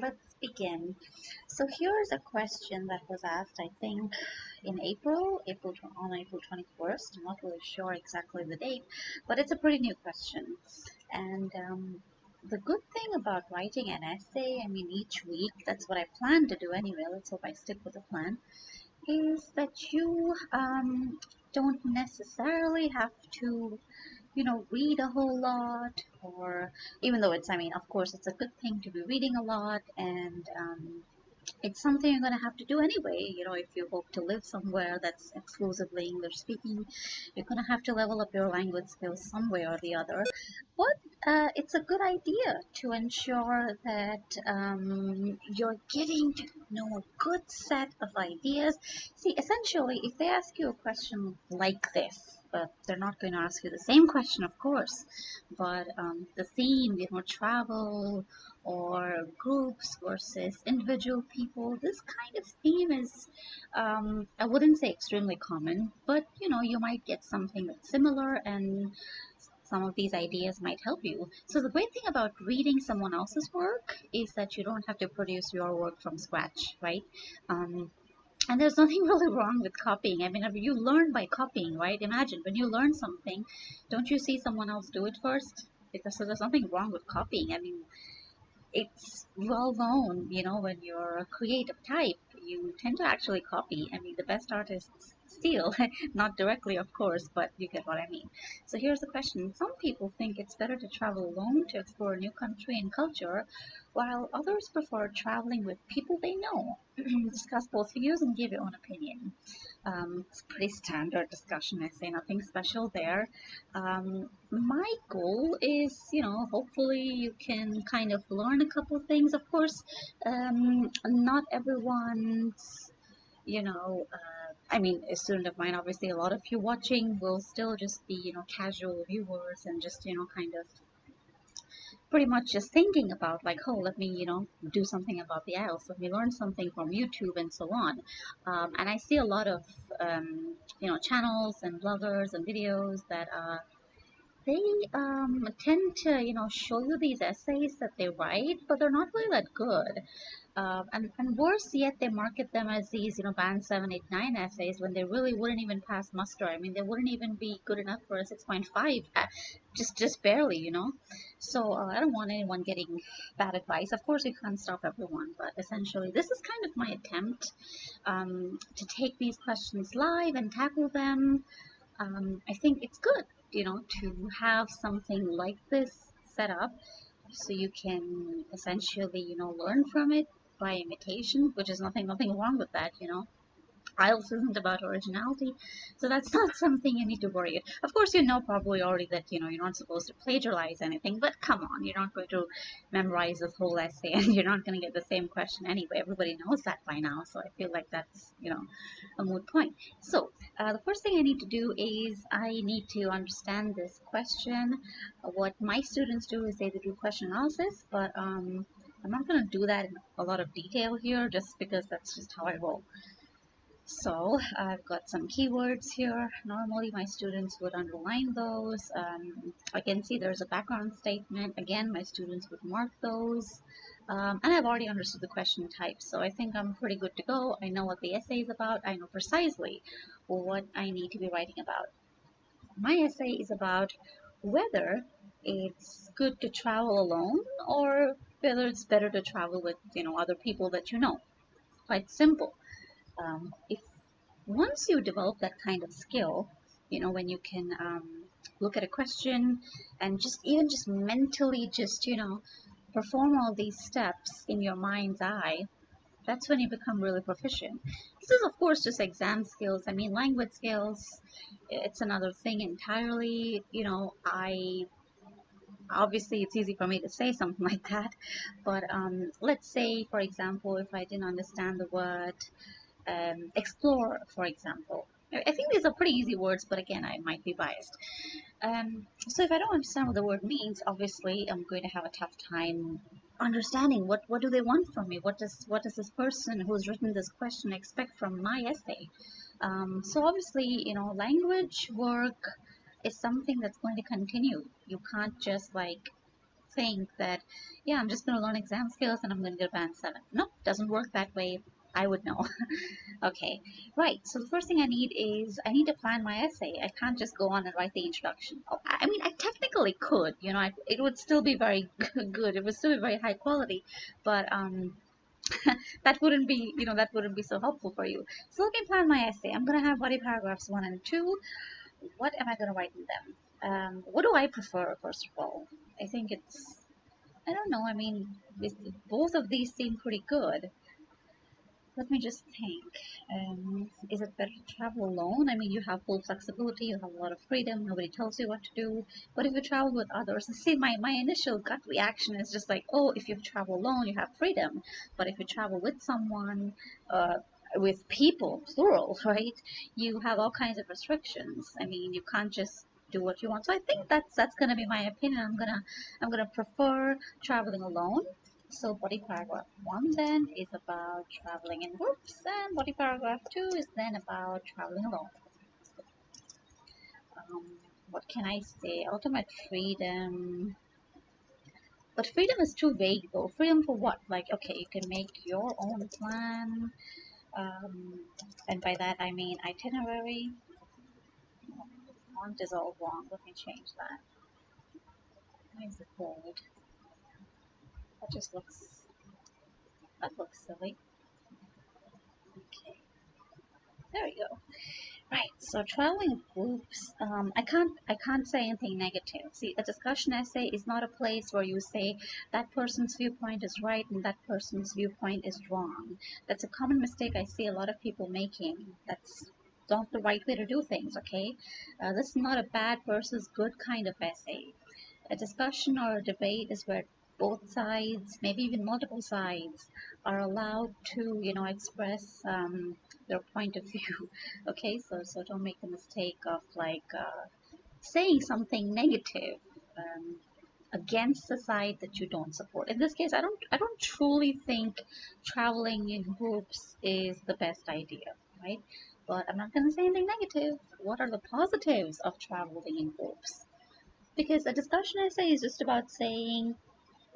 let's begin. So here's a question that was asked, I think, in on April 21st. I'm not really sure exactly the date, but it's a pretty new question. And the good thing about writing an essay, I mean, each week, that's what I plan to do anyway. Let's hope I stick with the plan. Is that you don't necessarily have to read a whole lot, or even though it's, I mean, of course, it's a good thing to be reading a lot, and it's something you're going to have to do anyway. If you hope to live somewhere that's exclusively English speaking, you're going to have to level up your language skills some way or the other. But it's a good idea to ensure that you're getting to know a good set of ideas. See, essentially, if they ask you a question like this, but they're not going to ask you the same question, of course, but the theme, travel or groups versus individual people, this kind of theme is, I wouldn't say extremely common, but you might get something that's similar, and some of these ideas might help you. So the great thing about reading someone else's work is that you don't have to produce your work from scratch, right? And there's nothing really wrong with copying. I mean, you learn by copying, right? Imagine when you learn something, don't you see someone else do it first? So there's nothing wrong with copying. I mean, it's well known, when you're a creative type, you tend to actually copy. I mean, the best artists steal, not directly, of course, but you get what I mean. So here's the question. Some people think it's better to travel alone to explore a new country and culture, while others prefer traveling with people they know. Discuss both views and give your own opinion. It's a pretty standard discussion. I say nothing special there. My goal is, hopefully you can kind of learn a couple things. Of course, not everyone's, I mean, a student of mine, obviously, a lot of you watching will still just be, casual viewers and just, kind of pretty much just thinking about like, oh, let me, do something about the IELTS, let me learn something from YouTube and so on. And I see a lot of, channels and bloggers and videos that they tend to, show you these essays that they write, but they're not really that good. And worse yet, they market them as these, band 7, 8, 9 essays when they really wouldn't even pass muster. I mean, they wouldn't even be good enough for a 6.5, just barely. So I don't want anyone getting bad advice. Of course, you can't stop everyone, but essentially, this is kind of my attempt to take these questions live and tackle them. I think it's good, to have something like this set up so you can essentially, learn from it by imitation, which is nothing wrong with that. IELTS isn't about originality, so that's not something you need to worry about. Of course, probably already that, you're not supposed to plagiarize anything, but come on, you're not going to memorize this whole essay, and you're not going to get the same question anyway. Everybody knows that by now, so I feel like that's, a moot point. So, the first thing I need to do is I need to understand this question. What my students do is they do question analysis, but I'm not going to do that in a lot of detail here, just because that's just how I roll. So I've got some keywords here. Normally my students would underline those. I can see there's a background statement. Again, my students would mark those. And I've already understood the question type, so I think I'm pretty good to go. I know what the essay is about. I know precisely what I need to be writing about. My essay is about whether it's good to travel alone or whether it's better to travel with, other people that you know. Quite simple. If once you develop that kind of skill, when you can look at a question and just mentally perform all these steps in your mind's eye, that's when you become really proficient. This is, of course, just exam skills. I mean, language skills, it's another thing entirely. Obviously it's easy for me to say something like that, but let's say, for example, if I didn't understand the word explore, for example. I think these are pretty easy words, but again, I might be biased. So if I don't understand what the word means, obviously I'm going to have a tough time understanding what do they want from me. What does this person who's written this question expect from my essay? So obviously, language work is something that's going to continue. You can't just think that, yeah, I'm just going to learn exam skills and I'm going to get band 7. Nope, doesn't work that way. I would know. Okay, right. So the first thing I need to plan my essay. I can't just go on and write the introduction. Oh, I mean, I technically could, you know, it would still be very good. It would still be very high quality, but that wouldn't be, you know, that wouldn't be so helpful for you. So let me plan my essay. I'm gonna have body paragraphs 1 and 2. What am I gonna write in them? What do I prefer, first of all? I think I don't know. I mean, both of these seem pretty good. Let me just think. Is it better to travel alone? I mean, you have full flexibility, you have a lot of freedom, nobody tells you what to do. But if you travel with others, see, my initial gut reaction is just like, oh, if you travel alone, you have freedom. But if you travel with someone, with people, plural, right, you have all kinds of restrictions. I mean, you can't just do what you want. So I think that's going to be my opinion. I'm gonna prefer traveling alone. So body paragraph 1 then is about traveling in groups, and body paragraph 2 is then about traveling alone. What can I say? Ultimate freedom. But freedom is too vague though. Freedom for what? Like, okay, you can make your own plan. And by that I mean itinerary. Font is all wrong. Let me change that. Why is it bold? That looks silly. Okay, there we go. Right, so traveling groups, I can't say anything negative. See, a discussion essay is not a place where you say that person's viewpoint is right and that person's viewpoint is wrong. That's a common mistake I see a lot of people making. That's not the right way to do things, okay? This is not a bad versus good kind of essay. A discussion or a debate is where both sides, maybe even multiple sides, are allowed to, you know, express their point of view. Okay, so don't make the mistake of like saying something negative against the side that you don't support. In this case, I don't truly think traveling in groups is the best idea, right? But I'm not going to say anything negative. What are the positives of traveling in groups? Because a discussion essay is just about saying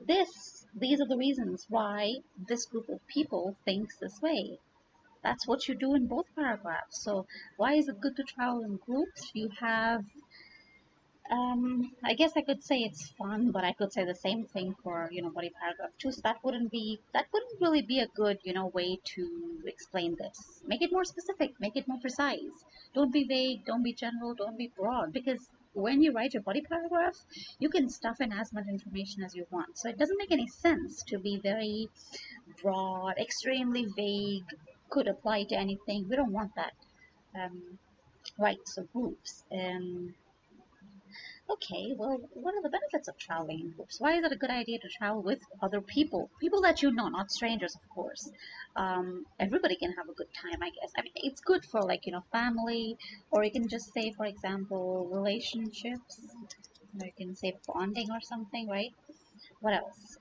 these are the reasons why this group of people thinks this way. That's what you do in both paragraphs. So why is it good to travel in groups? You have, I guess I could say it's fun, but I could say the same thing for, you know, body paragraph 2. So that wouldn't really be a good, you know, way to explain this. Make it more specific, make it more precise. Don't be vague, don't be general, don't be broad, because when you write your body paragraph, you can stuff in as much information as you want. So it doesn't make any sense to be very broad, extremely vague, could apply to anything. We don't want that. Right, so groups. Okay, well, what are the benefits of traveling in groups? Why is it a good idea to travel with other people? People that you know, not strangers, of course. Everybody can have a good time, I guess. I mean, it's good for, like, you know, family, or you can just say, for example, relationships, or you can say bonding or something, right? What else?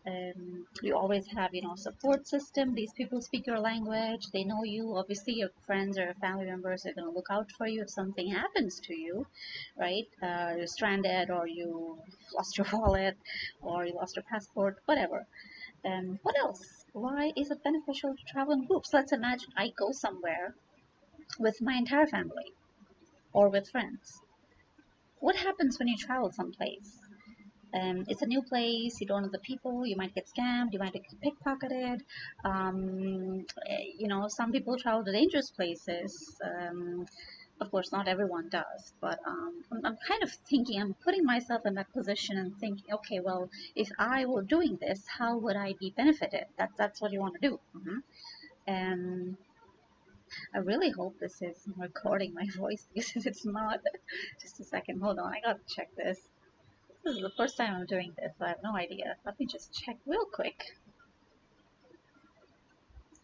You always have, you know, support system. These people speak your language. They know you. Obviously, your friends or family members are going to look out for you if something happens to you, right? You're stranded, or you lost your wallet, or you lost your passport, whatever. What else? Why is it beneficial to travel in groups? Let's imagine I go somewhere with my entire family or with friends. What happens when you travel someplace? It's a new place, you don't know the people, you might get scammed, you might get pickpocketed. You know, some people travel to dangerous places. Of course, not everyone does, but I'm kind of thinking, I'm putting myself in that position and thinking, okay, well, if I were doing this, how would I be benefited? That's what you want to do. And I really hope this is recording my voice, because if it's not, just a second, hold on, I gotta check this. This is the first time I'm doing this, so I have no idea. Let me just check real quick.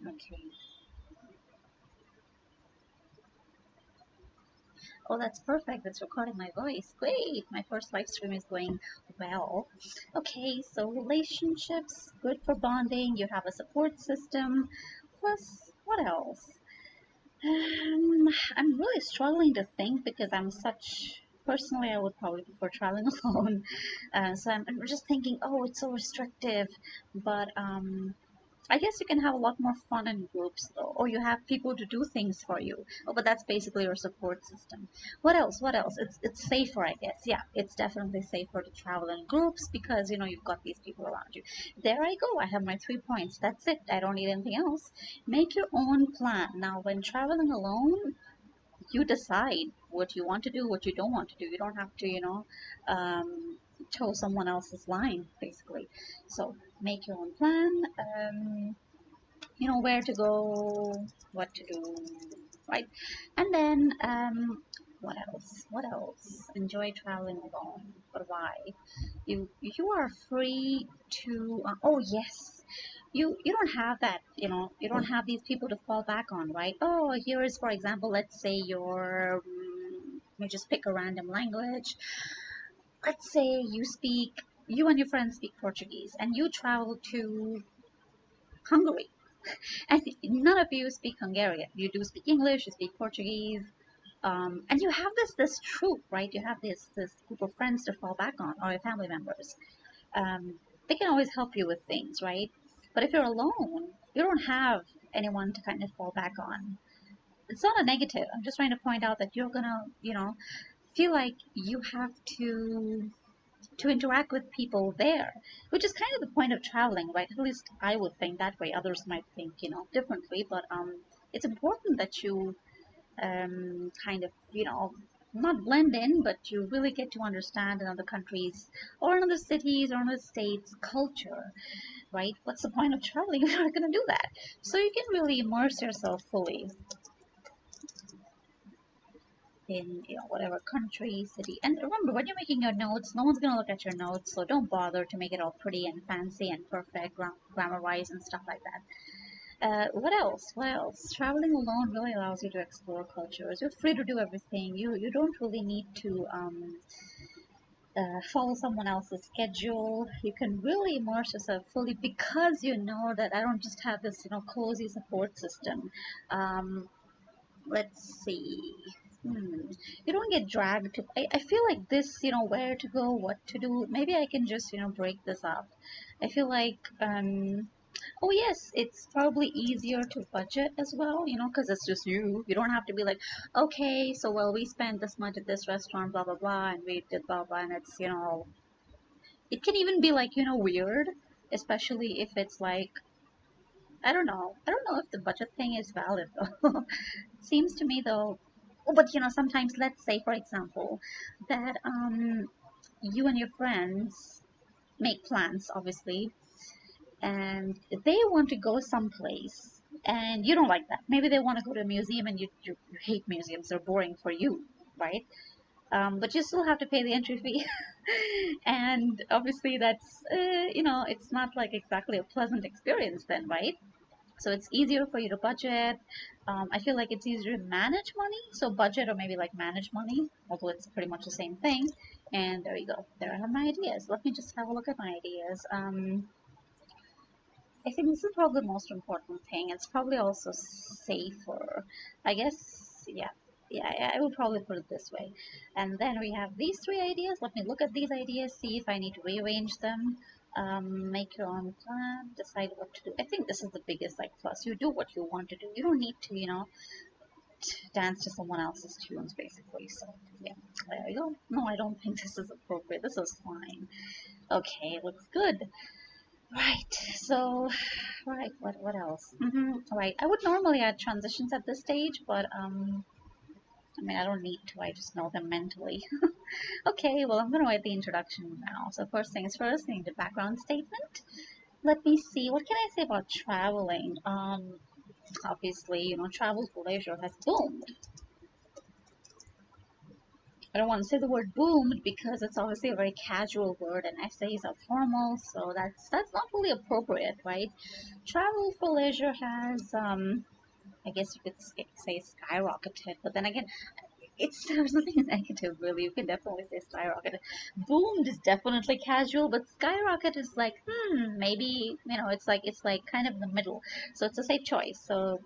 Okay. Oh, that's perfect. It's recording my voice. Great. My first live stream is going well. Okay, so relationships, good for bonding. You have a support system. Plus, what else? I'm really struggling to think because I'm such personally, I would probably prefer traveling alone. So I'm just thinking, oh, it's so restrictive, but I guess you can have a lot more fun in groups though, or you have people to do things for you. Oh, but that's basically your support system. What else? What else? It's safer, I guess. Yeah, it's definitely safer to travel in groups because you've got these people around you. There I go. I have my 3 points. That's it. I don't need anything else. Make your own plan. Now, when traveling alone, you decide what you want to do, what you don't want to do. You don't have to, toe someone else's line, basically. So make your own plan. Where to go, what to do, right? And then, what else? What else? Enjoy traveling alone, but why? You are free to. Oh yes, you don't have that. You don't have these people to fall back on, right? Oh, here is, for example, let's say let me just pick a random language. Let's say you and your friends speak Portuguese, and you travel to Hungary, and none of you speak Hungarian. You do speak English, you speak Portuguese, and you have this troop, right? You have this group of friends to fall back on, or your family members. They can always help you with things, right? But if you're alone, you don't have anyone to kind of fall back on. It's not a negative. I'm just trying to point out that you're gonna, feel like you have to interact with people there, which is kind of the point of traveling, right? At least I would think that way. Others might think, differently, but it's important that you kind of, not blend in, but you really get to understand another countries or another cities or another states culture, right? What's the point of traveling if you're not going to do that? So you can really immerse yourself fully in whatever country, city. And remember, when you're making your notes, no one's gonna look at your notes, so don't bother to make it all pretty and fancy and perfect grammar-wise and stuff like that. What else? What else? Traveling alone really allows you to explore cultures. You're free to do everything. You don't really need to follow someone else's schedule. You can really immerse yourself fully because you know that I don't just have this cozy support system. Let's see. You don't get dragged to. I feel like this, where to go, what to do. Maybe I can just, break this up. I feel like, oh yes, it's probably easier to budget as well, because it's just you. You don't have to be like, okay, so well, we spent this much at this restaurant, blah, blah, blah, and we did blah, blah, and it's, it can even be like, weird, especially if it's like, I don't know if the budget thing is valid though. Seems to me though. Oh, but sometimes, let's say, for example, that you and your friends make plans, obviously, and they want to go someplace, and you don't like that. Maybe they want to go to a museum, and you hate museums; they're boring for you, right? But you still have to pay the entry fee, and obviously that's it's not like exactly a pleasant experience then, right? So it's easier for you to budget. I feel like it's easier to manage money. So budget or maybe like manage money, although it's pretty much the same thing. And there you go. There I have my ideas. Let me just have a look at my ideas. I think this is probably the most important thing. It's probably also safer. I guess, yeah. Yeah, I would probably put it this way. And then we have these 3 ideas. Let me look at these ideas, see if I need to rearrange them. Make your own plan, decide what to do. I think this is the biggest plus. You do what you want to do. You don't need to, dance to someone else's tunes, basically. So, yeah, there you go. No, I don't think this is appropriate. This is fine. Okay, looks good. Right, so, right, what else? Right, I would normally add transitions at this stage, but, I don't need to, I just know them mentally. Okay, well, I'm going to write the introduction now. So first things first, I need a background statement. Let me see, what can I say about traveling? Obviously, travel for leisure has boomed. I don't want to say the word boomed because it's obviously a very casual word and essays are formal, so that's not really appropriate, right? Travel for leisure has, I guess you could say skyrocketed, but then again, there's nothing negative really. You can definitely say skyrocketed. Boomed is definitely casual, but skyrocket is like, maybe, it's like kind of in the middle. So it's a safe choice. So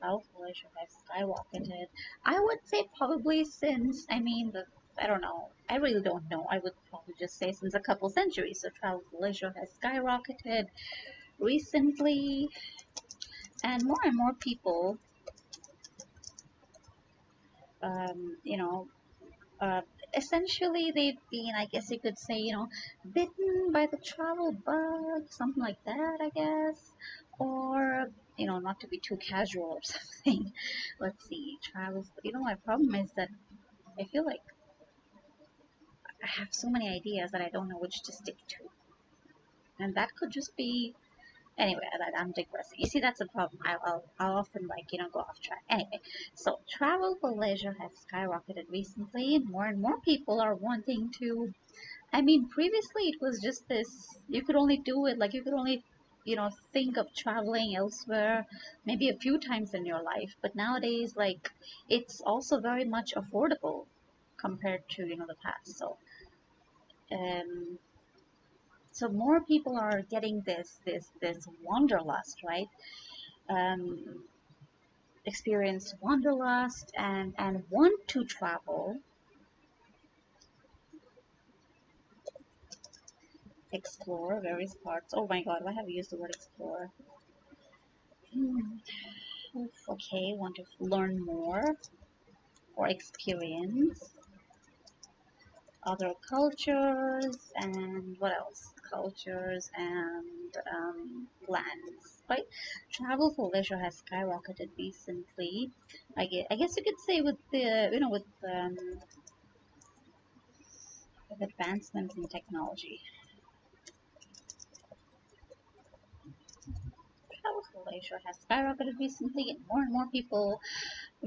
travel for leisure has skyrocketed. I would say probably since, I mean, I don't know. I really don't know. I would probably just say since a couple centuries. So travel for leisure has skyrocketed recently, and more people, you know, uh, essentially they've been, I guess you could say, bitten by the travel bug, something like that, I guess. Or, not to be too casual or something. Let's see, travel. My problem is that I feel like I have so many ideas that I don't know which to stick to. And that could just be, anyway, I'm digressing. You see, that's a problem. I'll often go off track. Anyway, so travel for leisure has skyrocketed recently. More and more people are wanting to. I mean, previously it was just this. You could only do it like you could only, think of traveling elsewhere maybe a few times in your life. But nowadays, like, it's also very much affordable compared to the past. Um, so more people are getting this wanderlust, right? Um, experience wanderlust and want to travel, explore various parts. Oh my God, why have I used the word explore? Hmm. Okay, want to learn more or experience other cultures and what else? Cultures and lands, right? Travel for leisure has skyrocketed recently. I guess you could say with the with advancements in technology. Travel for leisure has skyrocketed recently, and more people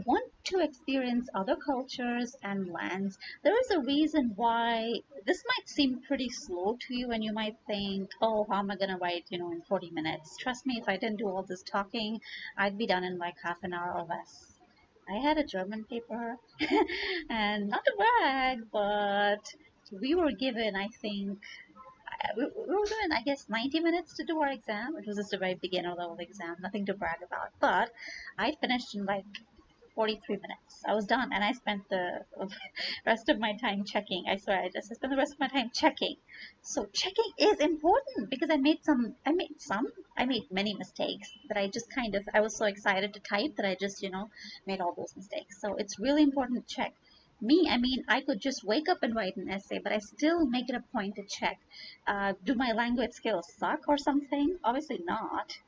want to experience other cultures and lands. There is a reason why this might seem pretty slow to you, and you might think, oh, how am I going to write, in 40 minutes? Trust me, if I didn't do all this talking, I'd be done in like half an hour or less. I had a German paper, and not to brag, but we were given, I think, we were given, I guess, 90 minutes to do our exam. It was just a very beginner level exam, nothing to brag about. But I finished in like 43 minutes. I was done, and I spent the rest of my time checking. I swear, I spent the rest of my time checking. So checking is important because I made many mistakes that I was so excited to type that I just, made all those mistakes. So it's really important to check. Me, I mean, I could just wake up and write an essay, but I still make it a point to check. Do my language skills suck or something? Obviously not.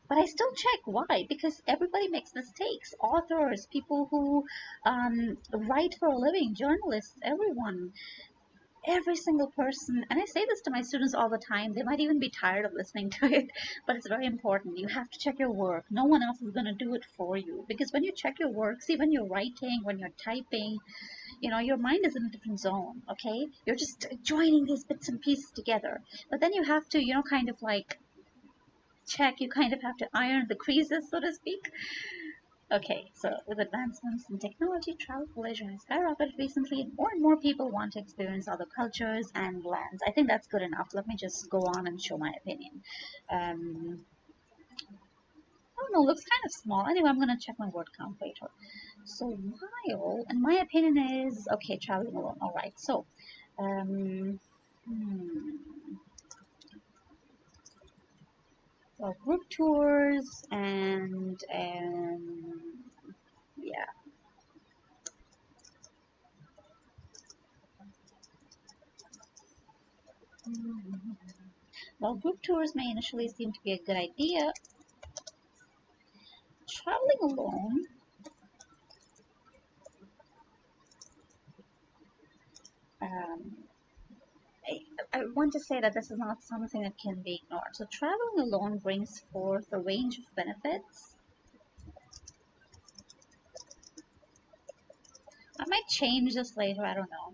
But I still check. Why? Because everybody makes mistakes. Authors, people who write for a living, journalists, everyone, every single person. And I say this to my students all the time. They might even be tired of listening to it, but it's very important. You have to check your work. No one else is going to do it for you. Because when you check your work, see, when you're writing, when you're typing, your mind is in a different zone, okay? You're just joining these bits and pieces together. But then you have to, kind of like check, you kind of have to iron the creases, so to speak. Okay, so with advancements in technology, travel for leisure has skyrocketed recently, and more people want to experience other cultures and lands. I think that's good enough. Let me just go on and show my opinion. I don't know, looks kind of small. Anyway, I'm going to check my word count later. So while, and my opinion is, okay, traveling alone. All right, so, well, group tours and yeah. While group tours may initially seem to be a good idea, traveling alone um, I want to say that this is not something that can be ignored. So traveling alone brings forth a range of benefits. I might change this later, I don't know.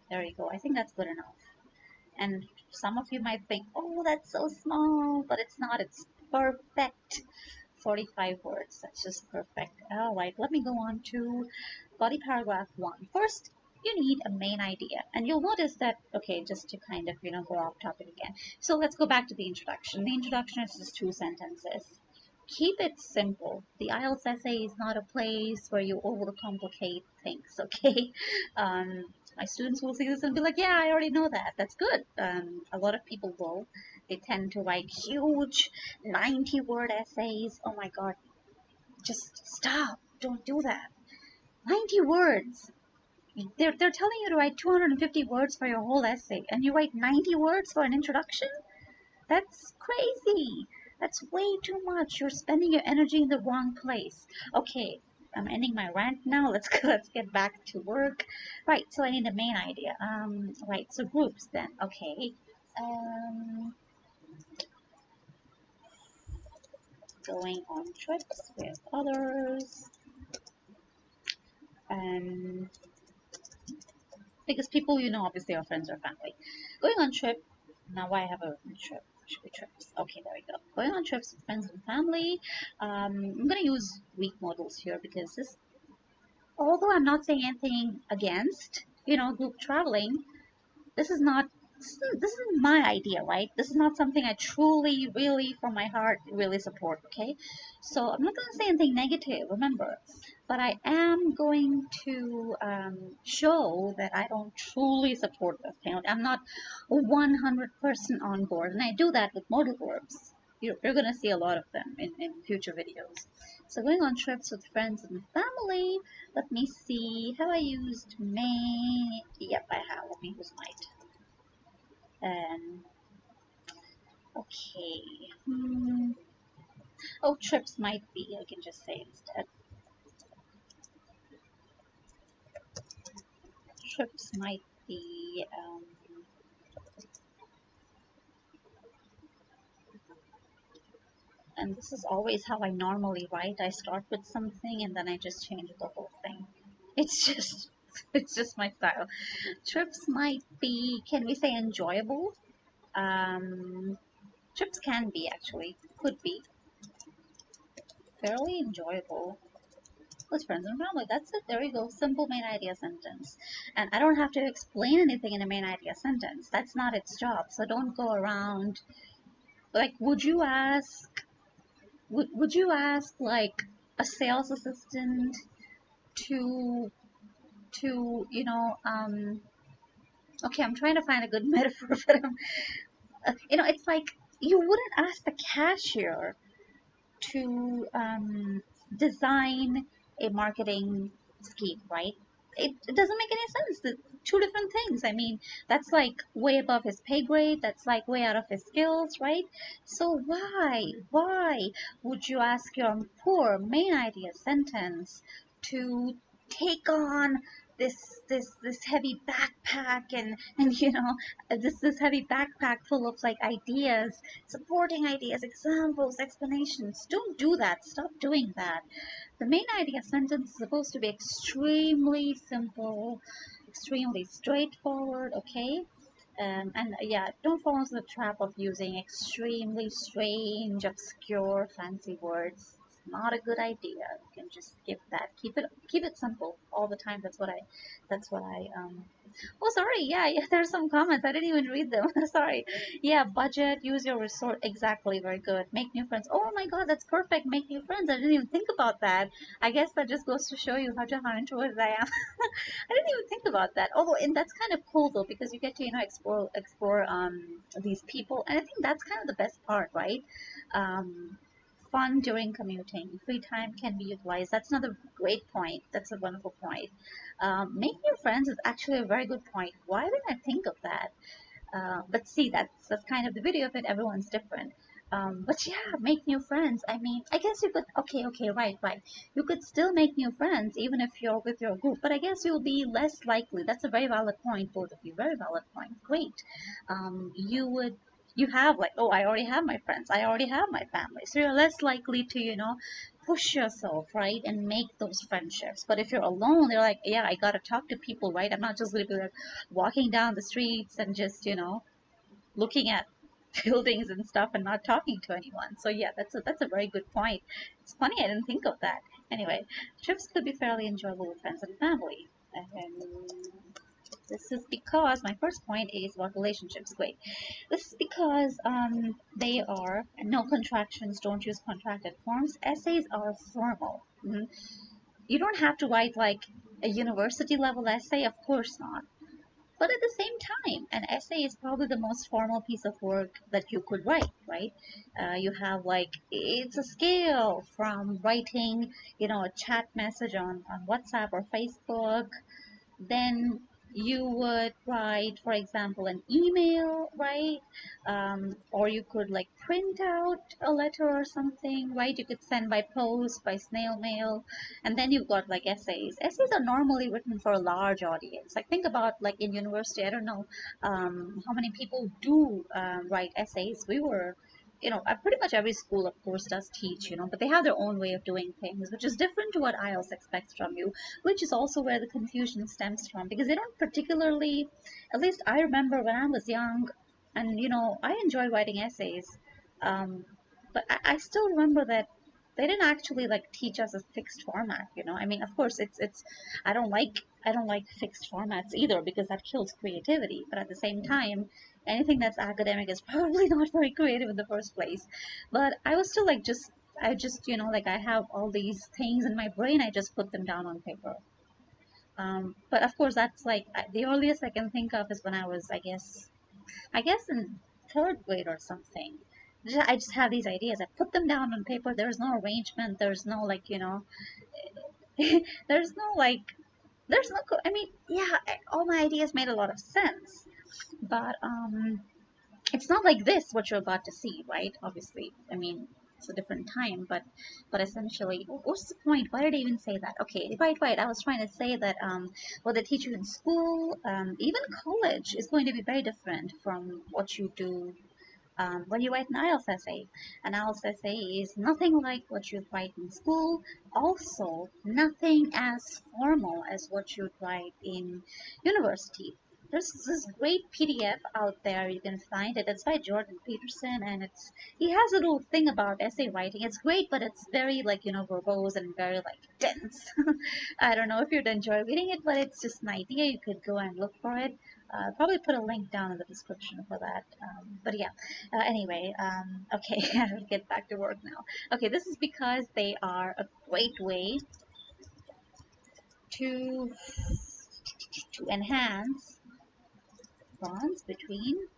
There you go. I think that's good enough. And some of you might think, oh, that's so small, but it's not. It's perfect. 45 words. That's just perfect. All right, let me go on to body paragraph 1. First, you need a main idea. And you'll notice that, okay, just to kind of, go off topic again. So let's go back to the introduction. The introduction is just 2 sentences. keep it simple. The IELTS essay is not a place where you overcomplicate things, okay? My students will see this and be like, yeah, I already know that. That's good. A lot of people will. They tend to write huge 90-word essays. Oh my God, just stop. Don't do that. 90 words. They're telling you to write 250 words for your whole essay, and you write 90 words for an introduction? That's crazy. That's way too much. You're spending your energy in the wrong place. Okay, I'm ending my rant now. Let's get back to work. Right, so I need a main idea. Right, so groups then. Okay. Going on trips with others. Because people you know obviously are friends or family. Going on trip. Now I have a trip. Should be trips. Okay, there we go. Going on trips with friends and family. I'm gonna use weak modals here because this, although I'm not saying anything against, group traveling, this is not, this isn't my idea, right? This is not something I truly, really, from my heart, really support, okay? So I'm not going to say anything negative, remember, but I am going to show that I don't truly support this. I'm not 100% on board, and I do that with modal verbs. You're going to see a lot of them in future videos. So going on trips with friends and family. Let me see. Have I used may? Yep, I have. Let me use might. Okay. Oh, trips might be. I can just say instead. Trips might be. And this is always how I normally write. I start with something and then I just change the whole thing. It's just my style. Trips might be, can we say enjoyable? Trips can be actually, could be fairly enjoyable with friends and family. That's it. There we go. Simple main idea sentence. And I don't have to explain anything in a main idea sentence. That's not its job. So don't go around like, would you ask like a sales assistant to okay, I'm trying to find a good metaphor, but it's like you wouldn't ask the cashier to design a marketing scheme, right? It doesn't make any sense. The two different things. I mean, that's like way above his pay grade. That's like way out of his skills, right? So why would you ask your poor main idea sentence to take on this heavy backpack and this heavy backpack full of like ideas, supporting ideas, examples, explanations? Don't do that. Stop doing that. The main idea sentence is supposed to be extremely simple, extremely straightforward, okay? And yeah, don't fall into the trap of using extremely strange, obscure, fancy words. It's not a good idea. You can just skip that. Keep it simple all the time. That's what I Oh, sorry. Yeah, there's some comments. I didn't even read them. Sorry. Yeah, budget, use your resource. Exactly. Very good. Make new friends. Oh my God, that's perfect. Make new friends. I didn't even think about that. I guess that just goes to show you how introverted I am. I didn't even think about that. Although, and that's kind of cool though, because you get to explore these people, and I think that's kind of the best part, right? Fun during commuting. Free time can be utilized. That's another great point. That's a wonderful point. Making new friends is actually a very good point. Why didn't I think of that? But see, that's kind of the beauty of it. Everyone's different. But yeah, make new friends. I mean, I guess you could, okay, right. You could still make new friends even if you're with your group, but I guess you'll be less likely. That's a very valid point, both of you. Very valid point. Great. You have like, oh, I already have my friends. I already have my family. So you're less likely to, push yourself, right, and make those friendships. But if you're alone, they're like, yeah, I got to talk to people, right? I'm not just going to be like walking down the streets and just, looking at buildings and stuff and not talking to anyone. So yeah, that's a very good point. It's funny I didn't think of that. Anyway, trips could be fairly enjoyable with friends and family. And This is because my first point is about relationships. Great. This is because they are no contractions. Don't use contracted forms. Essays are formal. You don't have to write like a university level essay, of course not. But at the same time, an essay is probably the most formal piece of work that you could write, right? You have like, it's a scale from writing, a chat message on WhatsApp or Facebook. Then you would write, for example, an email, right? Or you could like print out a letter or something, right? You could send by post, by snail mail, and then you've got like essays. Essays are normally written for a large audience. Like think about like in university, I don't know how many people do write essays. We were pretty much every school, of course, does teach, but they have their own way of doing things, which is different to what IELTS expects from you, which is also where the confusion stems from, because they don't particularly, at least I remember when I was young, and, I enjoy writing essays, but I still remember that they didn't actually like teach us a fixed format, I mean, of course, it's I don't like fixed formats either, because that kills creativity, but at the same time, anything that's academic is probably not very creative in the first place. But I was still like I just like I have all these things in my brain, I just put them down on paper. But of course that's like the earliest I can think of is when I was I guess in third grade or something. I just have these ideas, I put them down on paper, there's no arrangement, there's no like there's no like I mean, yeah, all my ideas made a lot of sense, but it's not like this what you're about to see, right? Obviously, I mean, it's a different time, but essentially, what's the point? Why did I even say that? Okay, right. I was trying to say that what they teach you in school, even college, is going to be very different from what you do when you write an IELTS essay. An IELTS essay is nothing like what you write in school, also nothing as formal as what you write in university. There's this great PDF out there, you can find it. It's by Jordan Peterson, and he has a little thing about essay writing. It's great, but it's very like verbose and very like dense. I don't know if you'd enjoy reading it, but it's just an idea. You could go and look for it. Probably put a link down in the description for that. But yeah, anyway, okay, I'll get back to work now. Okay, this is because they are a great way to enhance bonds between.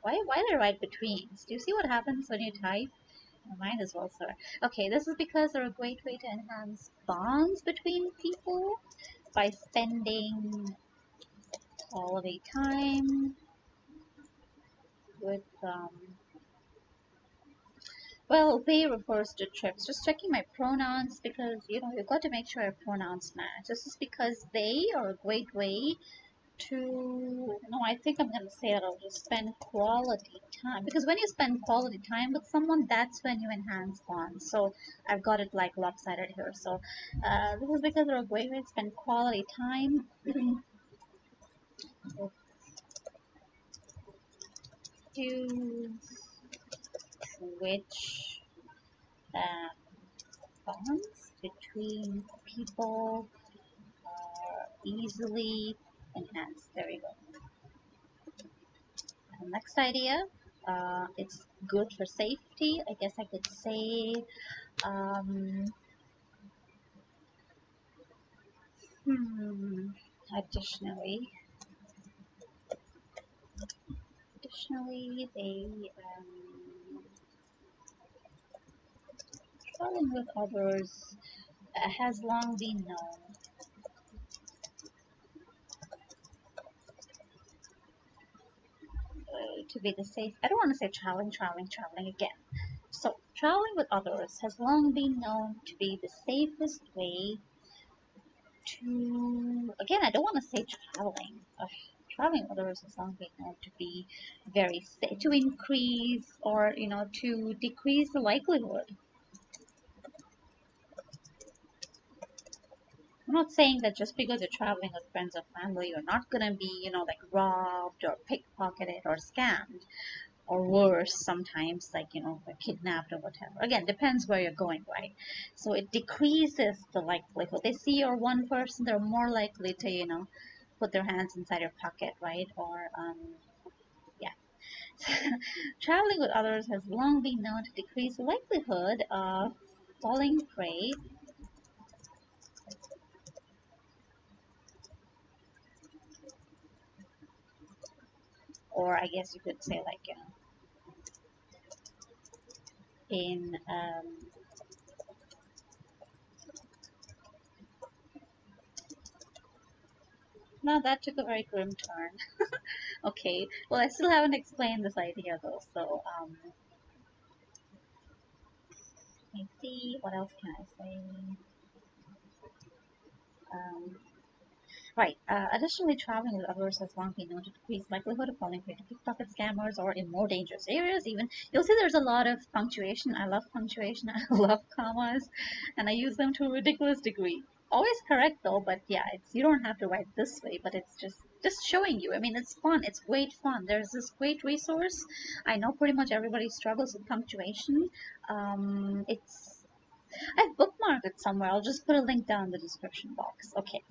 Why did I write between? Do you see what happens when you type? Mine as well, sir. Okay, this is because they're a great way to enhance bonds between people by spending quality time with well, they refers to trips. Just checking my pronouns because you've got to make sure your pronouns match. This is because they are a great way to, no, I think I'm going to say that I'll just spend quality time, because when you spend quality time with someone, that's when you enhance bonds. So I've got it like lopsided here. So this is because they're a great way to spend quality time to which bonds between people are easily enhanced. There we go. Next idea, it's good for safety. I guess I could say additionally they traveling with others has long been known to be the safe. I don't want to say traveling again. So traveling with others has long been known to be the safest way to, again, I don't want to say traveling. Traveling with others has long been known to be very safe, to increase or, to decrease the likelihood. I'm not saying that just because you're traveling with friends or family, you're not going to be, like robbed or pickpocketed or scammed, or worse sometimes, like, kidnapped or whatever. Again, depends where you're going, right? So it decreases the likelihood. They see you're one person, they're more likely to, put their hands inside your pocket, right? Or yeah. Traveling with others has long been known to decrease the likelihood of falling prey, or I guess you could say like, you know, in now that took a very grim turn. Okay, well I still haven't explained this idea though, so let me see, what else can I say? Um, right. Additionally, traveling with others has long been known to decrease likelihood of falling prey to pickpocket scammers or in more dangerous areas. Even you'll see there's a lot of punctuation. I love punctuation. I love commas, and I use them to a ridiculous degree. Always correct though, but yeah, it's you don't have to write this way, but it's just showing you. I mean, it's fun. It's great fun. There's this great resource. I know pretty much everybody struggles with punctuation. It's I've bookmarked it somewhere. I'll just put a link down in the description box. Okay.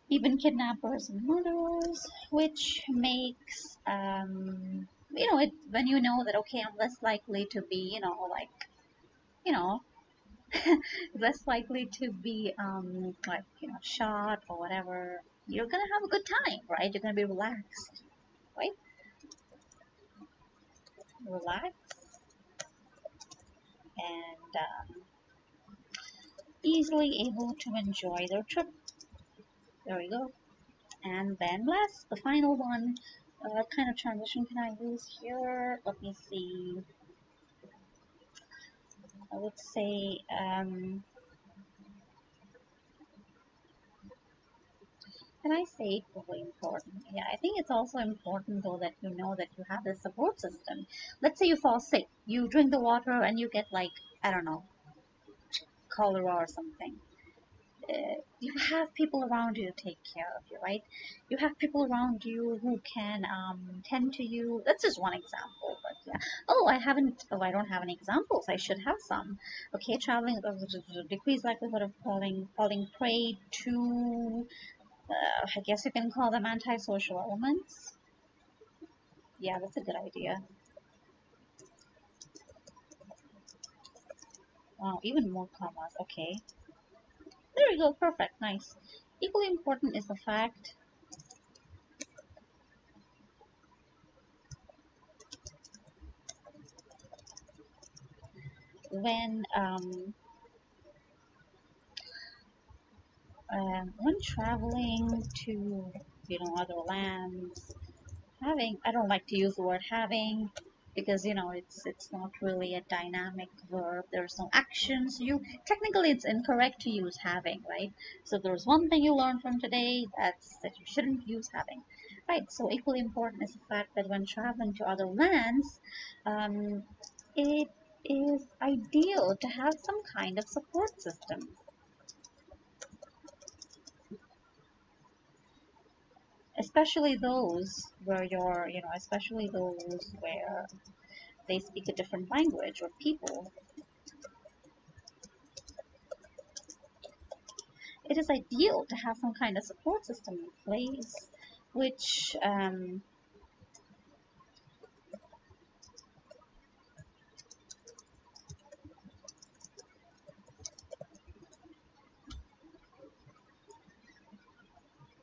Even kidnappers and murderers, which makes you know it when you know that okay, I'm less likely to be like you know less likely to be like shot or whatever. You're gonna have a good time, right? You're gonna be relaxed, right? Relax and easily able to enjoy their trip. There we go. And then last, the final one, what kind of transition can I use here? Let me see. I would say, can I say equally important? Yeah, I think it's also important though that you know that you have this support system. Let's say you fall sick, you drink the water and you get like, I don't know, cholera or something. You have people around you to take care of you, right? You have people around you who can tend to you. That's just one example, but yeah. Oh, I haven't. Oh, I don't have any examples. I should have some. Okay, traveling decreased likelihood of falling prey to. I guess you can call them antisocial elements. Yeah, that's a good idea. Wow, even more commas. Okay, there we go. Perfect. Nice. Equally important is the fact when traveling to other lands, having I don't like to use the word having because it's not really a dynamic verb. There's no actions. You technically it's incorrect to use having, right? So there's one thing you learned from today, that's that you shouldn't use having, right? So equally important is the fact that when traveling to other lands, um, it is ideal to have some kind of support system, especially those where especially those where they speak a different language or people. It is ideal to have some kind of support system in place, which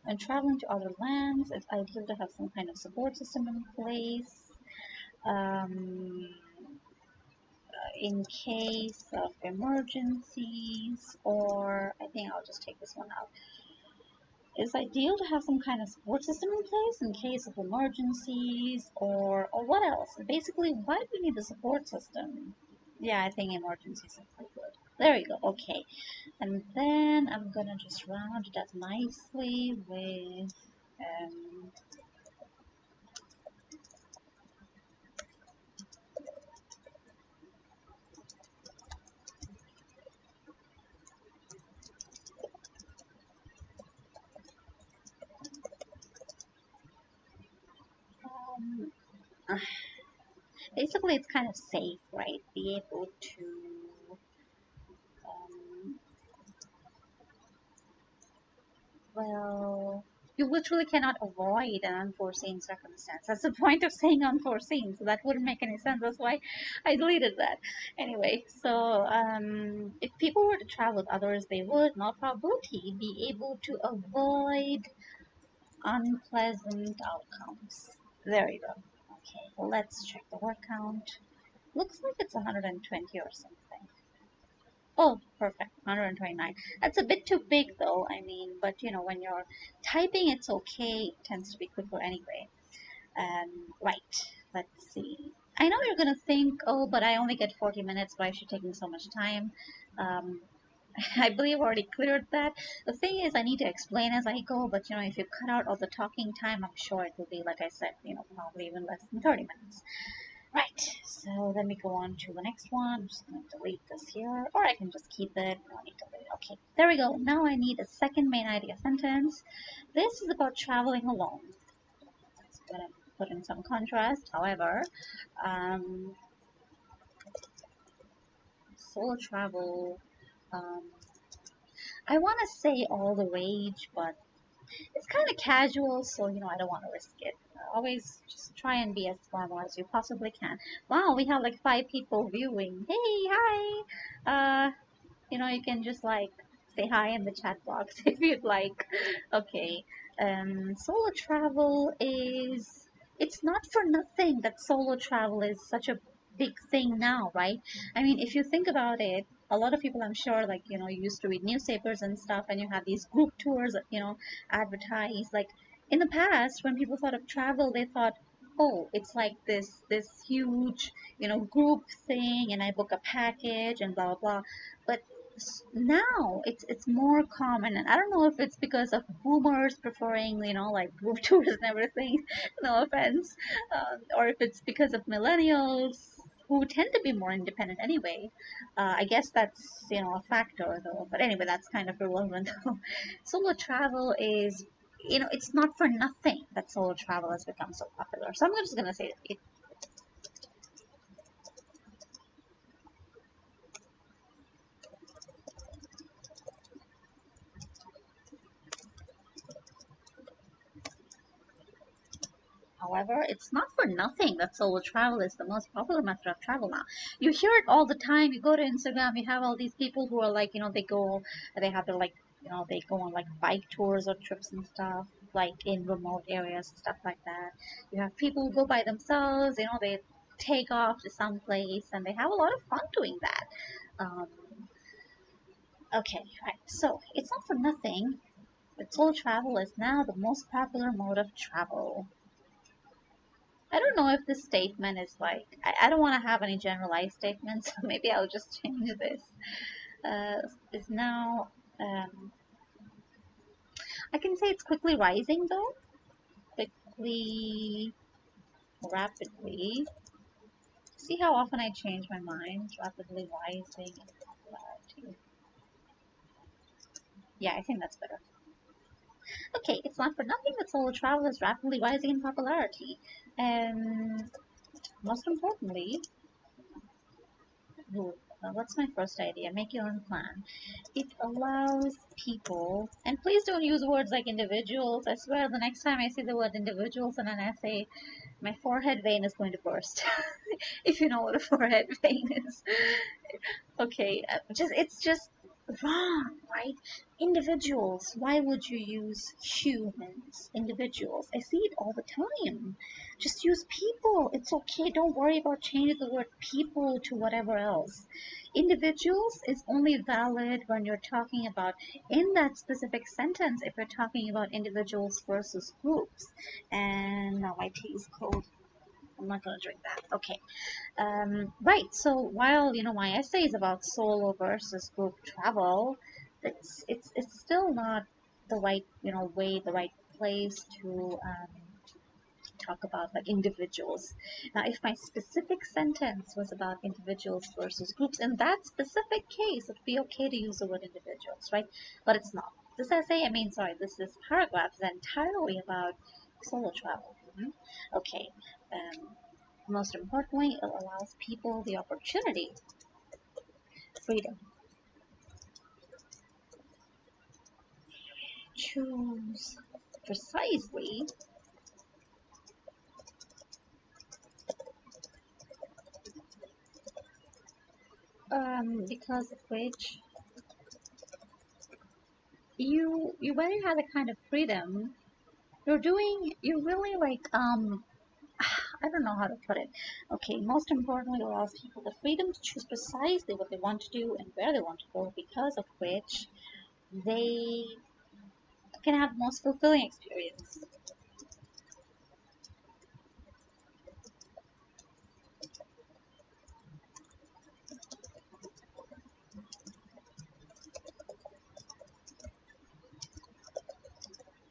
when traveling to other lands, it's ideal to have some kind of support system in place. Um, in case of emergencies, or I think I'll just take this one out. It's ideal to have some kind of support system in place in case of emergencies, or what else? Basically, why do we need the support system? Yeah, I think emergencies are pretty good. There we go. Okay, and then I'm gonna just round it up nicely with um, uh, basically it's kind of safe, right? Be able to um, well, You literally cannot avoid an unforeseen circumstance. That's the point of saying unforeseen, so that wouldn't make any sense. That's why I deleted that. Anyway, so if people were to travel with others, they would, not probability, be able to avoid unpleasant outcomes. There you go. Okay, well, let's check the word count. Looks like it's 120 or something. Oh, perfect, 129. That's a bit too big though, I mean, but you know, when you're typing, it's okay. It tends to be quicker anyway. Right, let's see. I know you're gonna think, oh, but I only get 40 minutes, why is she taking so much time? Um, I believe I already cleared that. The thing is, I need to explain as I go, but you know, if you cut out all the talking time, I'm sure it will be, like I said, you know, probably even less than 30 minutes. Right, so let me go on to the next one. I'm just going to delete this here, or I can just keep it. No need to delete. Okay, there we go. Now I need a second main idea sentence. This is about traveling alone. It's going to put in some contrast. However, solo travel, um, I want to say all the rage, but it's kind of casual, so you know, I don't want to risk it. Always just try and be as formal as you possibly can. Wow, we have like 5 people viewing. Hey, hi. You know, you can just like say hi in the chat box if you'd like. Okay. Solo travel is, it's not for nothing that solo travel is such a big thing now, right? I mean, if you think about it, a lot of people, I'm sure, like, you know, you used to read newspapers and stuff, and you have these group tours, you know, advertised. Like in the past, when people thought of travel, they thought, oh, it's like this huge, you know, group thing, and I book a package and blah blah blah. But now it's more common, and I don't know if it's because of boomers preferring, you know, like group tours and everything. No offense, or if it's because of millennials who tend to be more independent anyway. I guess that's, you know, a factor though. But anyway, that's kind of irrelevant. Solo travel is, you know, it's not for nothing that solo travel has become so popular. So I'm just gonna say it. However, it's not for nothing that solo travel is the most popular method of travel now. You hear it all the time. You go to Instagram, you have all these people who are like, you know, they have their like, you know, they go on like bike tours or trips and stuff, like in remote areas and stuff like that. You have people who go by themselves, you know, they take off to some place and they have a lot of fun doing that. Um, okay, right. So it's not for nothing that solo travel is now the most popular mode of travel. I don't know if this statement is like, I don't want to have any generalized statements, so maybe I'll just change this. Is now, I can say it's quickly rising though. Quickly, rapidly. See how often I change my mind? Rapidly rising in popularity. Yeah, I think that's better. Okay, it's not for nothing that solo travel is rapidly rising in popularity. And most importantly, what's my first idea? Make your own plan. It allows people, and please don't use words like individuals. I swear the next time I see the word individuals in an essay, my forehead vein is going to burst. If you know what a forehead vein is. Okay, it's just wrong, right? Individuals. Why would you use humans? Individuals. I see it all the time. Just use people. It's okay. Don't worry about changing the word people to whatever else. Individuals is only valid when you're talking about, in that specific sentence, if you're talking about individuals versus groups. And now my tea is cold. I'm not going to drink that. Okay. Right. So while, you know, my essay is about solo versus group travel, it's still not the right, you know, way, the right place to talk about like individuals. Now, if my specific sentence was about individuals versus groups, in that specific case, it'd be okay to use the word individuals, right? But it's not. This essay, this paragraph is entirely about solo travel. Okay. Most importantly, it allows people the opportunity, freedom, choose precisely because of which you when you have the kind of freedom, you're really like I don't know how to put it. Okay, most importantly, it allows people the freedom to choose precisely what they want to do and where they want to go, because of which they can have the most fulfilling experience.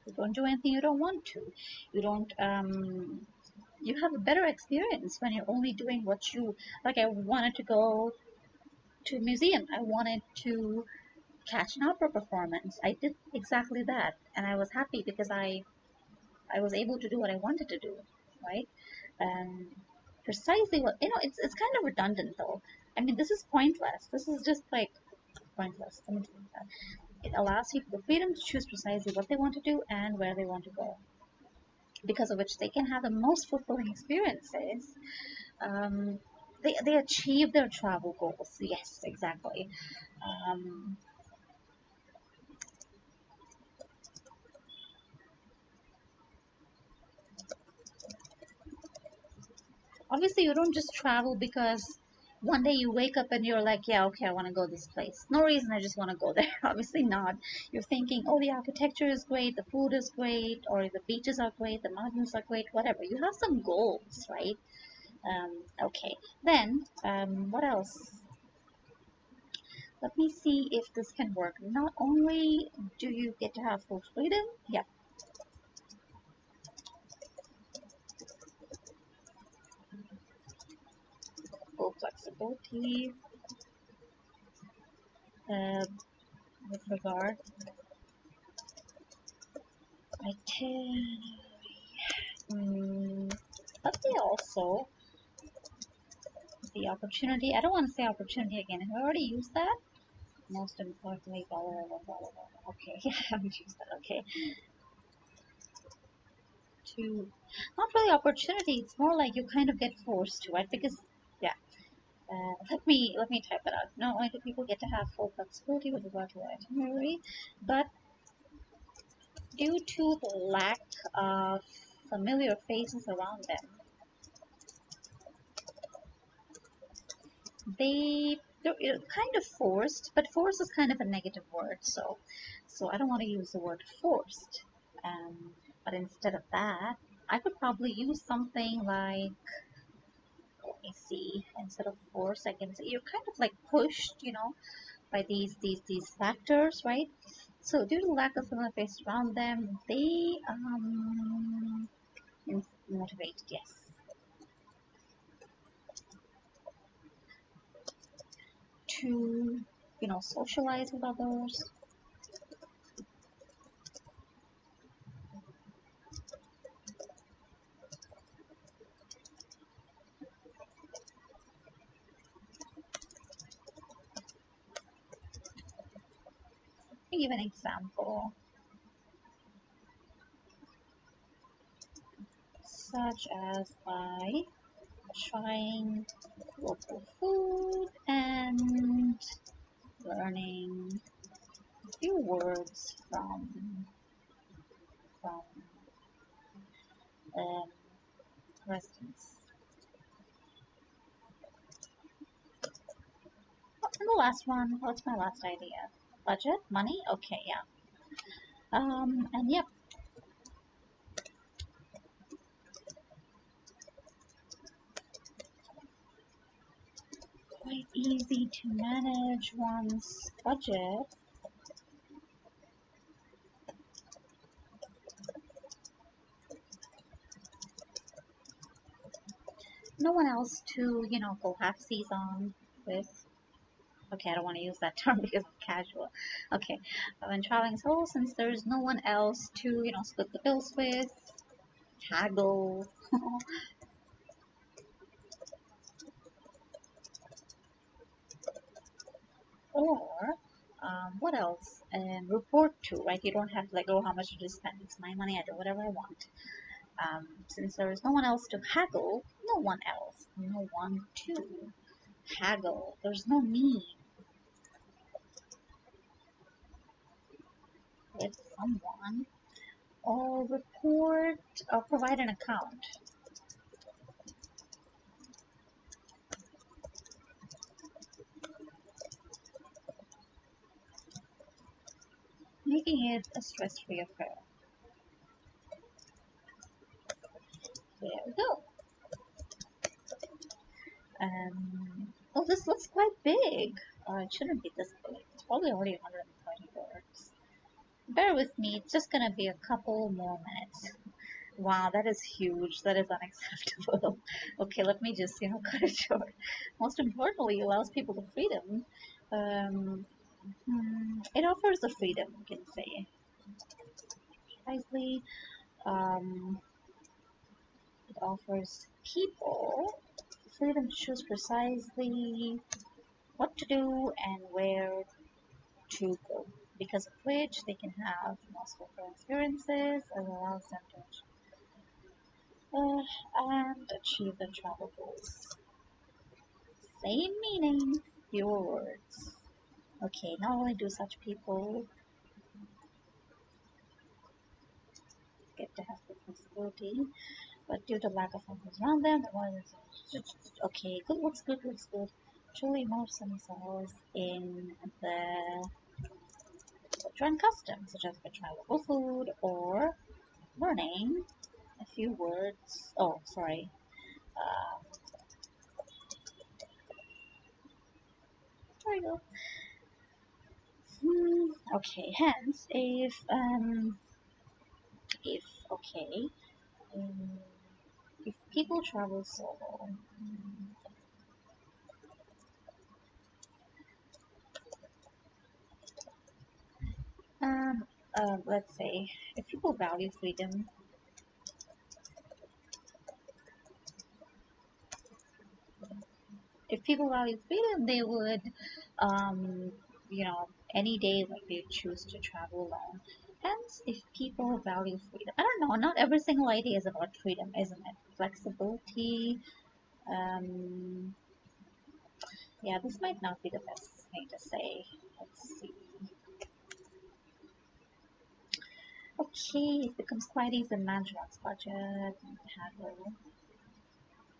You don't do anything you don't want to. You don't you have a better experience when you're only doing what you like. I wanted to go to a museum. I wanted to catch an opera performance. I did exactly that, and I was happy because I was able to do what I wanted to do, right? And precisely what it's kind of redundant though. I mean, this is pointless. This is just like pointless. Let me tell you that. It allows people the freedom to choose precisely what they want to do and where they want to go, because of which they can have the most fulfilling experiences. Um, they achieve their travel goals. Yes, exactly. Um, Obviously, you don't just travel because one day you wake up and you're like, yeah, okay, I want to go this place. No reason, I just want to go there. Obviously not. You're thinking, oh, the architecture is great, the food is great, or the beaches are great, the mountains are great, whatever. You have some goals, right? Okay. Then, what else? Let me see if this can work. Not only do you get to have full freedom, yeah, full flexibility uh, with regard. I can, but they also the opportunity. I don't want to say opportunity again. Have I already used that? Most importantly, blah, blah, blah, blah, blah. Okay, yeah, I haven't used that. Okay, to not really opportunity. It's more like you kind of get forced to, right? Because yeah, let me type it out. Not only do people get to have full flexibility with regard to their itinerary, but due to the lack of familiar faces around them, they're kind of forced, but force is kind of a negative word, so I don't want to use the word forced. But instead of that, I could probably use something like, let me see, instead of force, I can say you're kind of like pushed, by these factors, right? So due to the lack of familiar face around them, they motivated, yes, to socialize with others. Let me give an example, such as by trying local food and learning a few words from um, residents. And the last one, what's my last idea? Budget, money, okay, yeah. And yep, quite easy to manage one's budget. No one else to, go half season with. Okay, I don't want to use that term because it's casual. Okay, when traveling solo, since there's no one else to, split the bills with, haggle. Or, what else? report to, right? You don't have to like, oh, how much did you spend? It's my money. I do whatever I want. Since there is no one else to haggle, no one to haggle. There's no need with someone or report or provide an account. Making it a stress-free affair. There we go. Oh, this looks quite big. It shouldn't be this big. It's probably already 130 words. Bear with me. It's just gonna be a couple more minutes. Wow, that is huge. That is unacceptable. Okay, let me just, cut it short. Most importantly, it allows people the freedom. It offers the freedom, you can say. Precisely. It offers people freedom to choose precisely what to do and where to go, because of which they can have most fulfilling experiences and allows them to and achieve their travel goals. Same meaning, fewer words. Okay, not only do such people get to have the flexibility, but due to lack of influence around them, okay, good looks good. Truly immerse themselves in the culture and customs, such as by trying local food or learning a few words. Oh, sorry. There we go. Okay. Hence, if okay, um, if people travel solo, let's say if people value freedom, they would, um, any day like they choose to travel alone. Hence, if people value freedom, I don't know, not every single idea is about freedom, isn't it? Flexibility. Um, yeah, this might not be the best thing to say. Let's see. Okay, it becomes quite easy to manage one's budget and handle.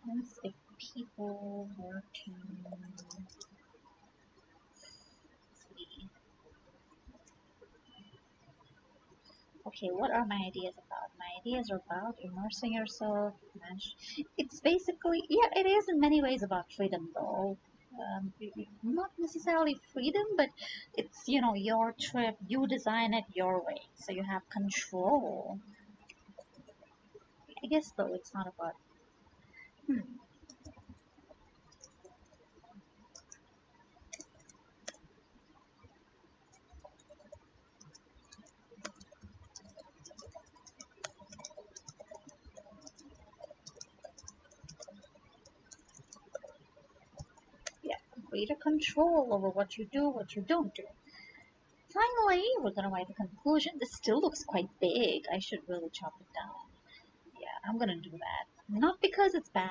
Hence, if people were to see. Okay, what are my ideas about? My ideas are about immersing yourself. It's basically, yeah, it is in many ways about freedom, though. Not necessarily freedom, but it's, your trip. You design it your way, so you have control. I guess, though, it's not about. Hmm. Yeah, greater control over what you do, what you don't do. Finally, we're gonna write the conclusion. This still looks quite big. I should really chop it down. Yeah, I'm gonna do that. Not because it's bad,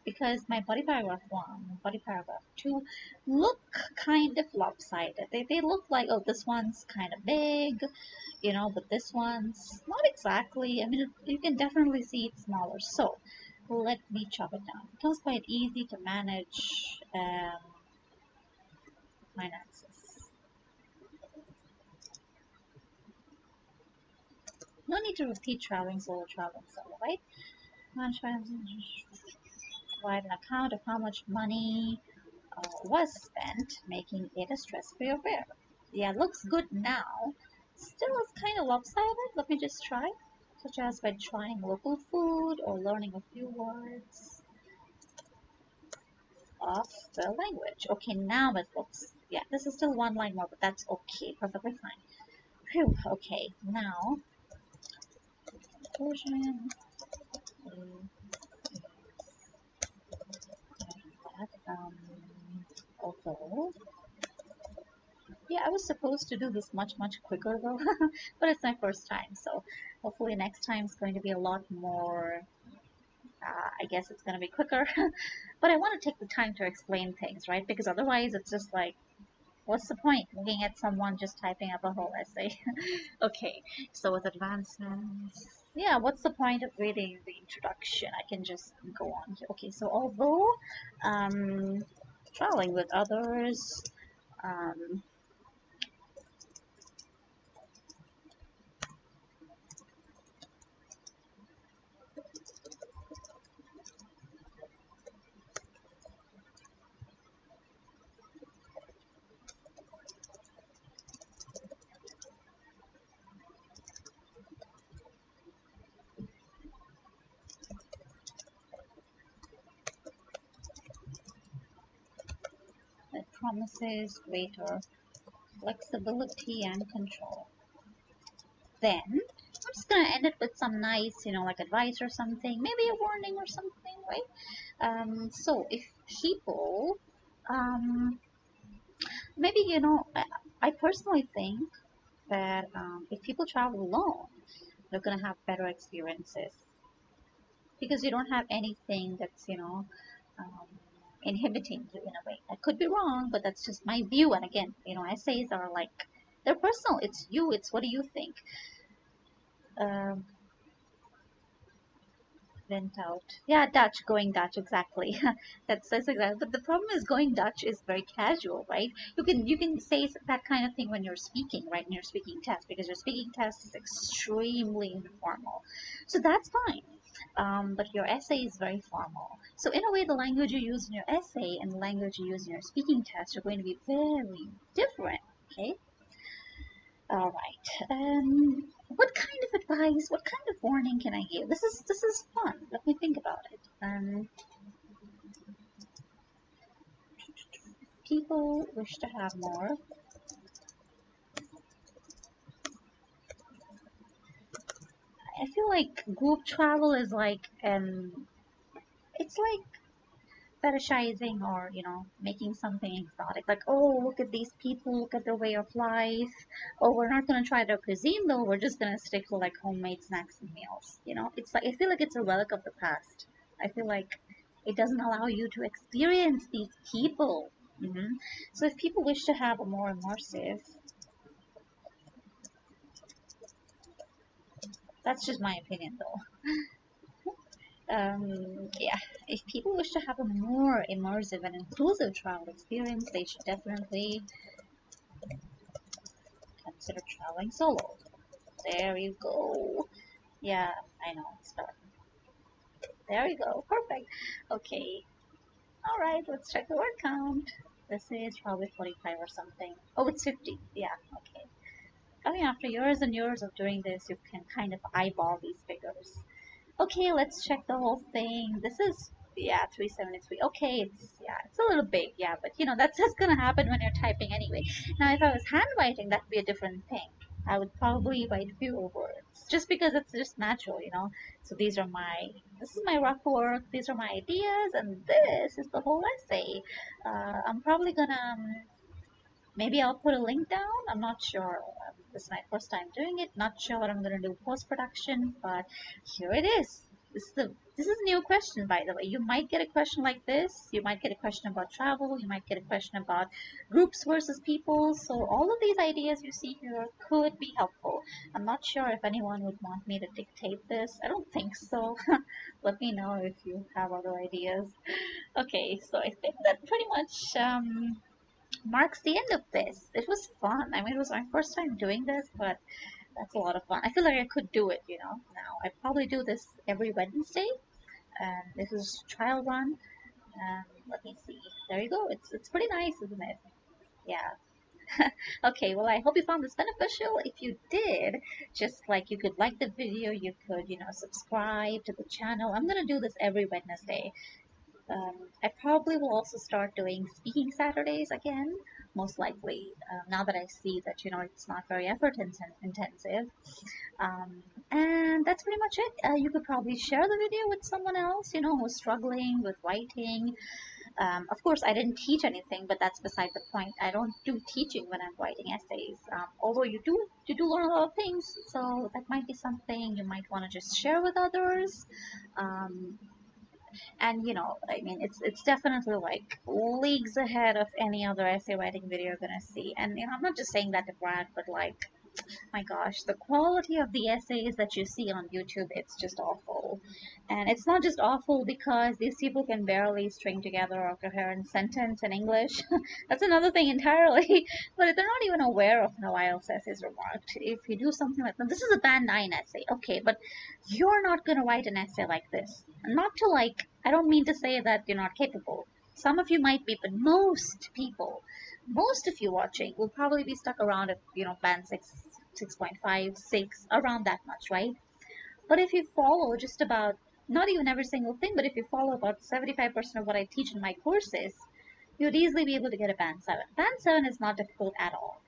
because my body paragraph 1, body paragraph 2 look kind of lopsided. They look like, oh, this one's kind of big, but this one's not exactly. I mean, you can definitely see it's smaller. So let me chop it down. It was quite easy to manage finances. No need to repeat traveling solo, right? Provide an account of how much money was spent, making it a stress-free affair. Yeah, looks good now. Still, it's kind of lopsided. Let me just try. Such as by trying local food or learning a few words of the language. Okay, now it looks, yeah, this is still one line more, but that's okay, perfectly fine. Phew, okay, now, conclusion. That, although Yeah, I was supposed to do this much quicker though, but it's my first time, so hopefully next time is going to be a lot more. I guess it's going to be quicker, but I want to take the time to explain things, right? Because otherwise, it's just like, what's the point looking at someone just typing up a whole essay? Okay, so with advancements, yeah, what's the point of reading the introduction? I can just go on here. Okay, so although um, traveling with others, um, it promises greater flexibility and control. Then I'm just gonna end it with some nice, like advice or something, maybe a warning or something, right? So if people, um, maybe I personally think that if people travel alone, they're gonna have better experiences because you don't have anything that's um, inhibiting you in a way. I could be wrong, but that's just my view. And again, essays are like they're personal. It's you. It's what do you think? Um, Went out. Yeah, Dutch, going Dutch, exactly. That's exactly. But the problem is going Dutch is very casual, right? You can say that kind of thing when you're speaking, right? In your speaking test, because your speaking test is extremely informal, so that's fine. But your essay is very formal. So in a way, the language you use in your essay and the language you use in your speaking test are going to be very different. Okay. All right. What kind of advice, what kind of warning can I give? This is fun. Let me think about it. People wish to have more. I feel like group travel is like it's like fetishizing or making something exotic. Like, oh, look at these people, look at their way of life. Oh, we're not gonna try their cuisine though. We're just gonna stick to like homemade snacks and meals. It's like I feel like it's a relic of the past. I feel like it doesn't allow you to experience these people. So if people wish to have a more immersive, that's just my opinion though. Yeah, if people wish to have a more immersive and inclusive travel experience, they should definitely consider traveling solo. There you go. Yeah, I know. Start. There you go. Perfect. Okay. All right. Let's check the word count. This is probably 45 or something. Oh, it's 50. Yeah. Okay. I mean, after years and years of doing this, you can kind of eyeball these figures. Okay, let's check the whole thing. This is, yeah, 373. Okay, it's a little big, yeah, but that's just gonna happen when you're typing anyway. Now, if I was handwriting, that'd be a different thing. I would probably write fewer words, just because it's just natural. So this is my rough work. These are my ideas, and this is the whole essay. I'm probably gonna maybe I'll put a link down. I'm not sure. This is my first time doing it. Not sure what I'm going to do post production, but here it is. This is a new question, by the way. You might get a question like this. You might get a question about travel. You might get a question about groups versus people. So all of these ideas you see here could be helpful. I'm not sure if anyone would want me to dictate this. I don't think so. Let me know if you have other ideas. Okay, so I think that pretty much marks the end of this. It was fun. I mean, it was my first time doing this, but that's a lot of fun. I feel like I could do it. Now I probably do this every Wednesday, and this is trial run. Let me see. There you go. It's pretty nice, isn't it? Yeah. Okay, well, I hope you found this beneficial. If you did, just like you could like the video, you could, subscribe to the channel. I'm gonna do this every Wednesday. I probably will also start doing speaking Saturdays again, most likely, now that I see that, it's not very intensive. And that's pretty much it. You could probably share the video with someone else, who's struggling with writing. Of course, I didn't teach anything, but that's beside the point. I don't do teaching when I'm writing essays. Although you do learn a lot of things, so that might be something you might want to just share with others. Um, and I mean, it's definitely like leagues ahead of any other essay writing video you're gonna see. And I'm not just saying that to brag, but like, my gosh, the quality of the essays that you see on YouTube, it's just awful. And it's not just awful because these people can barely string together a coherent sentence in English. That's another thing entirely. But they're not even aware of how IELTS essays are marked. If you do something like that, this is a band 9 essay, okay, but you're not going to write an essay like this. Not to like, I don't mean to say that you're not capable. Some of you might be, but most of you watching will probably be stuck around at, band 6, 6.5, 6, around that much, right? But if you follow just about, not even every single thing, but if you follow about 75% of what I teach in my courses, you'd easily be able to get a band 7. Band 7 is not difficult at all.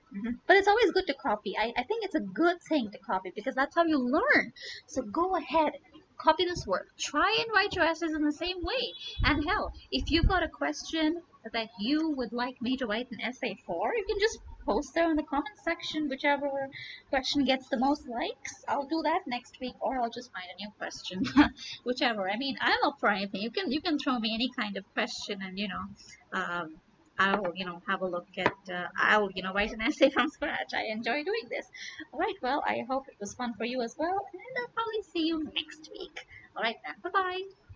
But it's always good to copy. I think it's a good thing to copy because that's how you learn. So go ahead, copy this work. Try and write your essays in the same way. And hell, if you've got a question that you would like me to write an essay for, you can just post there in the comment section. Whichever question gets the most likes, I'll do that next week, or I'll just find a new question. Whichever. I mean, I'm up for anything. You can throw me any kind of question, and um, I'll have a look at. I'll write an essay from scratch. I enjoy doing this. All right. Well, I hope it was fun for you as well, and I'll probably see you next week. All right then. Bye bye.